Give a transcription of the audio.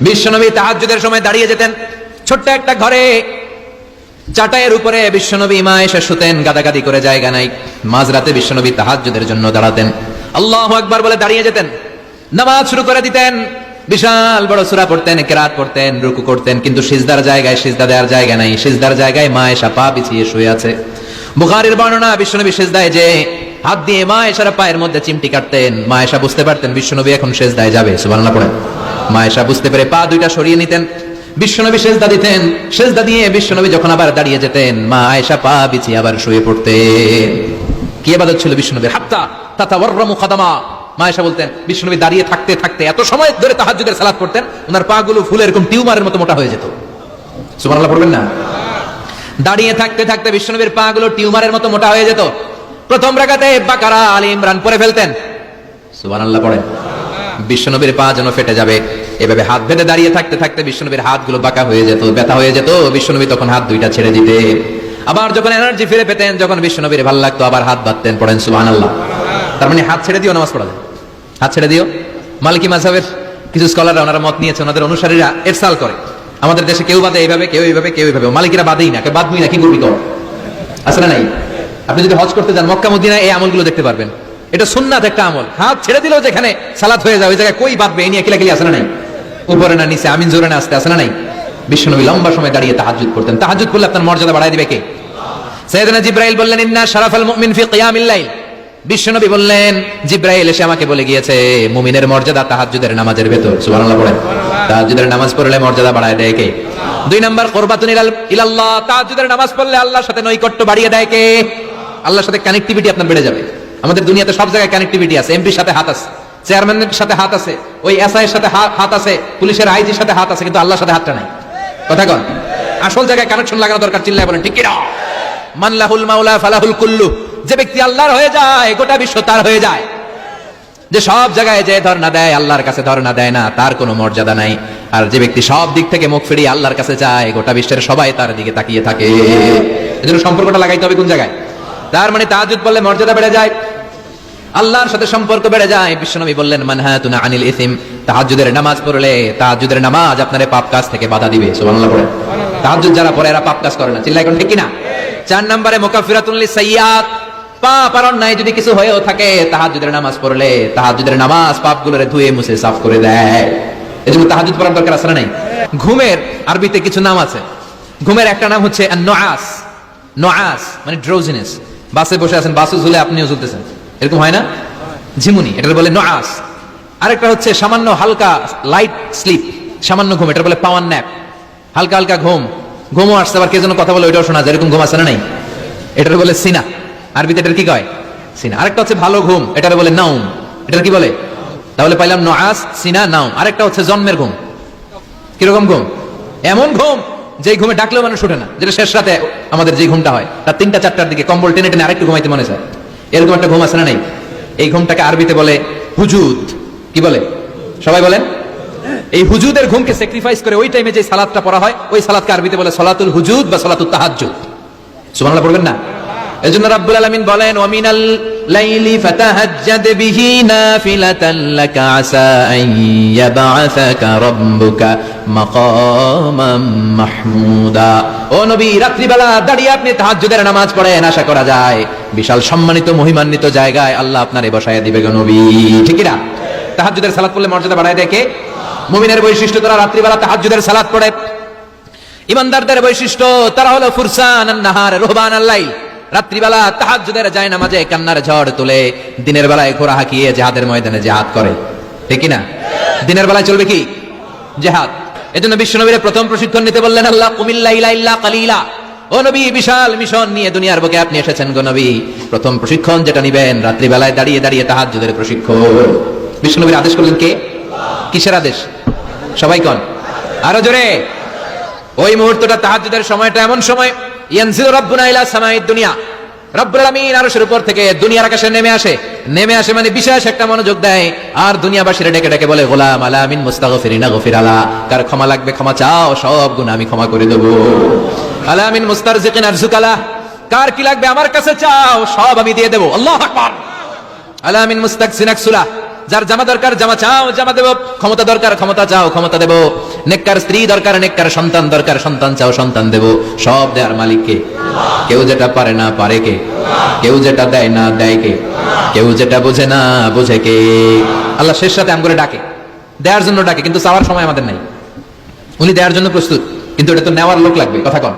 বিশ্বনবী তাহাজ্জুদের সময় দাঁড়িয়ে যেতেন। ছোট্ট একটা ঘরে চাটাইয়ের উপরে বিশ্বনবী মা এসে শুতেন, গাদাগাদি করে জায়গা নাই। মাঝরাতে বিশ্বনবী তাহাজ্জুদের জন্য দাঁড়াতেন, আল্লাহু আকবার বলে দাঁড়িয়ে যেতেন, নামাজ শুরু করে দিতেন। বিশাল বড় সূরা পড়তেন, কিরাত পড়তেন, রুকু করতেন, কিন্তু সিজদার জায়গায় সিজদা দেওয়ার জায়গা নাই। সিজদার জায়গায় মা এসা পা বিছিয়ে শুয়ে আছে। বুখারীর বর্ণনা, বিশ্বনবী সিজদায় যে হাত দিয়ে মা এসার পায়ের মধ্যে চিমটি কাটতেন, মা এসা বুঝতে পারতেন বিশ্বনবী এখন সিজদায় যাবে। সুবহানাল্লাহ পড়েন। মা এসা বুঝতে পেরে পা দুইটা সরিয়ে নিতেন, বিশ্বনবী সিজদা দিতেন। সিজদা দিয়ে বিশ্বনবী যখন আবার দাঁড়িয়ে যেতেন, মা আয়েশা পা বিছিয়ে আবার শুয়ে পড়তেন। কি ইবাদত ছিল বিশ্বনবীর! হাত্তা তাতাওয়াররামু কদামা। মা আয়েশা বলতেন বিশ্বনবী দাঁড়িয়ে থাকতে থাকতে এত সময় ধরে তাহাজ্জুদের সালাত পড়তেন, ওনার পা গুলো ফুলে এরকম টিউমারের মতো মোটা হয়ে যেত। সুবহানাল্লাহ পড়বেন না? দাঁড়িয়ে থাকতে থাকতে বিশ্বনবীর পা গুলো টিউমারের মতো মোটা হয়ে যেত। প্রথম রাকাতে বাকারা, আলে ইমরান পড়ে ফেলতেন। সুবহানাল্লাহ পড়েন। বিশ্বনবীর পা যেন ফেটে যাবে, এভাবে হাত বেঁধে দাঁড়িয়ে থাকতে থাকতে বিশ্বনবীর হাতগুলো বাঁকা হয়ে যেত, ব্যথা হয়ে যেত। বিশ্বনবী তখন হাত দুইটা ছেড়ে দিতেন। আবার যখন এনার্জি ফিরে পেতেন, যখন বিশ্বনবীর ভালো লাগতো, আবার হাত বাঁধতেন। পড়েন সুবহানাল্লাহ। তার মানে হাত ছেড়ে দিও নামাজ পড়া যায়, হাত ছেড়ে দিও। মালিকি মাযহাবের কিছু স্কলাররা ওনারা মত নিয়েছে, ওনাদের অনুসারীরা এরসাল করে। আমাদের দেশে কেউ বাদে এইভাবে, কেউ এইভাবে, কেউ এইভাবে। মালিকিরা বাদেই না, কেউ বাদবই না, কি করবি কর, আসলে নাই। আপনি যদি হজ করতে যান মক্কা মদিনায়, এই আমলগুলো দেখতে পারবেন। এটা সুন্নাত একটা আমল। হাত ছেড়ে দিলেও যেখানে সালাত হয়ে যায়, ওই জায়গায় কই বাঁধবে এই নিয়ে কিলাকিলি আসে না নাই? উপরে না নিচে, আমিন জোরে না আসতে আসে না নাই? বিশ্বনবী লম্বা সময় দাঁড়িয়ে তাহাজ্জুদ করতেন। তাহাজ্জুদ করলে আপনার মর্যাদা বাড়ায় দিবে কে? সাইয়েদনা জিবরাইল বললেন, ইন্না শারাফাল মুমিন ফি কিয়ামিল লাইল। বিশ্বনবী বললেন, জিবরাইল এসে আমাকে বলে গিয়েছে মুমিনের মর্যাদা তাহাজ্জুদের নামাজের ভেতর। সুবহানাল্লাহ পড়েন। তাহাজ্জুদের নামাজ পড়লে মর্যাদা বাড়ায় দেয় কে? 2 নাম্বার কুরবাতুন ইলাল্লাহ। তাহাজ্জুদের নামাজ পড়লে আল্লাহর সাথে নৈকট্য বাড়িয়ে দেয় কে? আল্লাহর সাথে কানেক্টিভিটি আপনার বেড়ে যাবে। আমাদের দুনিয়াতে সব জায়গায় কানেক্টিভিটি আছে। এমপির সাথে হাত আছে, চেয়ারম্যানের সাথে হাত আছে, ওই এসআই এর সাথে হাত আছে, পুলিশের আইজির সাথে হাত আছে, কিন্তু আল্লাহর সাথে হাতটা নাই। কথা কন। আসল জায়গায় কানেকশন লাগানো দরকার। চিল্লায় বলেন ঠিক কি না? মান লাহুল মাওলা ফালাহুল কুল্লু। যে ব্যক্তি আল্লাহর হয়ে যায়, গোটা বিশ্ব তার হয়ে যায়। যে সব জায়গায় যে ধর্ণা দেয়, আল্লাহর কাছে ধর্ণা দেয় না, তার কোনো মর্যাদা নাই। আর যে ব্যক্তি সব দিক থেকে মুখ ফিরিয়ে আল্লাহর কাছে যায়, গোটা বিশ্বের সবাই তার দিকে তাকিয়ে থাকে। এজন্য সম্পর্কটা লাগাইতে হবে কোন জায়গায়? তার মানে তাহাজ্জুদ পড়লে মর্যাদা বেড়ে যায়, আল্লাহর সাথে সম্পর্ক বেড়ে যায়। বিশ্বনবী বললেন, মানহাতুনা আনিল ইসম। তাহাজ্জুদের নামাজ পড়লে, তাহাজ্জুদের নামাজ আপনারে পাপ কাজ থেকে বাধা দিবে। সুবহানাল্লাহ পড়েন। তাহাজ্জুদ যারা পড়ে এরা পাপ কাজ করে না। চিল্লায় কোন ঠিক কি না? 4 নম্বরে মুকাফফিরাতুন লিসাইয়্যাত। পাপ আর অন্যায় যদি কিছু হয়েও থাকে, তাহাজ্জুদের নামাজ পড়লে তাহাজ্জুদের নামাজ পাপগুলোরে ধুয়ে মুছে সাফ করে দেয়। এজন্য তাহাজ্জুদ পড়ার দরকার আছে না নাই? ঘুমের আরবিতে কিছু নাম আছে। ঘুমের একটা নাম হচ্ছে আন-নুআস। নুআস মানে ড্রোজিনেস। বাসে বসে আছেন, বাসে ঝুলে আপনিও ঝুলতেছেন, এরকম হয় না? ঝিমুনি, এটা বলে নুআস। আরেকটা হচ্ছে সামান্য হালকা লাইট স্লিপ, সামান্য ঘুম, এটা বলে পাওয়ার ন্যাপ। হালকা হালকা ঘুম, ঘুমও আসছে, আবার কে যেন কথা বলে ওইটাও শোনা যায়, এরকম ঘুম আছে না নাই? এটার বলে সিনা। আরবিতে এটার কি কয়? সিনা। আরেকটা হচ্ছে ভালো ঘুম, এটার বলে নাউম। এটার কি বলে? তাহলে পাইলাম নুআস, সিনা, নাউম। আরেকটা হচ্ছে জন্মের ঘুম। কিরকম ঘুম? এমন ঘুম যে ঘুমে ডাকলেও মানুষ ওঠে না, যেটা শেষ রাতে আমাদের যে ঘুমটা হয়, তার 3টা-4টার দিকে কম্বল টেনে টেনে আরেকটু ঘুমাইতে মনে চায়, এরকম একটা ঘুম আছে না নাই? এই ঘুমটাকে আরবিতে বলে হুজুদ। কি বলে? সবাই বলেন। এই হুজুদের ঘুমকে স্যাক্রিফাইস করে ওই টাইমে যে সালাতটা পড়া হয়, ওই সালাতকে আরবিতে বলে সালাতুল হুজুদ বা সালাতুত তাহাজ্জুদ। সুবহানাল্লাহ পড়বেন না? এজন্য রাব্বুল আলামিন বলেন, ওয়া মিনাল লাইলি ফাতাহাজ্জাদ বিহি নাফিলাতান লাকা আসা আন ইয়াবআসাকা রাব্বুকা মাকামান মাহমুদা। ও নবী, রাত্রিবেলা দাঁড়িয়ে আপনি তাহাজ্জুদের নামাজ পড়েন, আশা করা যায় বিশাল সম্মানিত মহিমান্বিত জায়গায় আল্লাহ আপনারে বসায় দিবে গো নবী। ঠিক কি না? তাহাজ্জুদের সালাত পড়লে মর্যাদা বাড়ায় দেয় কে? মুমিনের বৈশিষ্ট্য, তারা রাত্রিবেলা তাহাজ্জুদের সালাত পড়ে। ইমানদারদের বৈশিষ্ট্য, তারা হলো ফুরসান আন-নাহার রুহবান আল-লাইল। রাত্রিবেলা তাহাজ্জুদের যায় নামাজে কান্নার ঝড় তুলে, দিনের বেলায় ঘোড়া হাঁকিয়ে জিহাদের ময়দানে জিহাদ করে। ঠিক কি না? দিনের বেলায় চলবে কি? জিহাদ। এজন্য বিশ্বনবীর প্রথম প্রশিক্ষণ নিতে বললেন আল্লাহ, কুমিল লাইলা ইল্লা কালিলা। ও নবী, বিশাল মিশন নিয়ে দুনিয়ার বুকে আপনি এসেছেন গো নবী। প্রথম প্রশিক্ষণ যেটা নিবেন, রাত্রিবেলায় দাঁড়িয়ে দাঁড়িয়ে তাহাজ্জুদের প্রশিক্ষণ। বিশ্বনবীর আদেশ করলেন কে? কিসের আদেশ? সবাই কোন? আরো জোরে। ওই মুহূর্তটা তাহাজ্জুদের সময়টা এমন সময়, ইয়ানজিলু রাব্বুনা ইলা সামাইদ দুনিয়া। রব্বুল আলামিন আরশের উপর থেকে দুনিয়ার আকাশে নেমে আসে। নেমে আসে মানে বিশেষ একটা মনোযোগ দেয়, আর দুনিয়াবাসীরা ডেকে ডেকে বলে, গোলাম আলা মিন মুস্তাগফিরিনা গফির আলা। কার ক্ষমা লাগবে ক্ষমা চাও, সব গুনাহ আমি ক্ষমা করে দেব। আলা মিন মুস্তারজিকিন আরজুকালা। কার কি লাগবে আমার কাছে চাও, সব আমি দিয়ে দেব। আল্লাহু আকবার। আলা মিন মুস্তাকসিনাকসুলা। যার জামা দরকার জামা চাও, জামা দেব। ক্ষমতা দরকার ক্ষমতা চাও, ক্ষমতা দেব। নেককার স্ত্রী দরকার, নেককার সন্তান দরকার, সন্তান চাও, সন্তান দেব। সব দেয়ার মালিক কে? কেউ যেটা পারে না পারে কে? কেউ যেটা দেয় না দেয় কে? কেউ যেটা বোঝে না বোঝে কে? আল্লাহ শেষ সাথে আম করে ডাকে, দেওয়ার জন্য ডাকে, কিন্তু চাওয়ার সময় আমাদের নাই। উনি দেওয়ার জন্য প্রস্তুত, কিন্তু এটা তো নেওয়ার লোক লাগবে। কথা কন।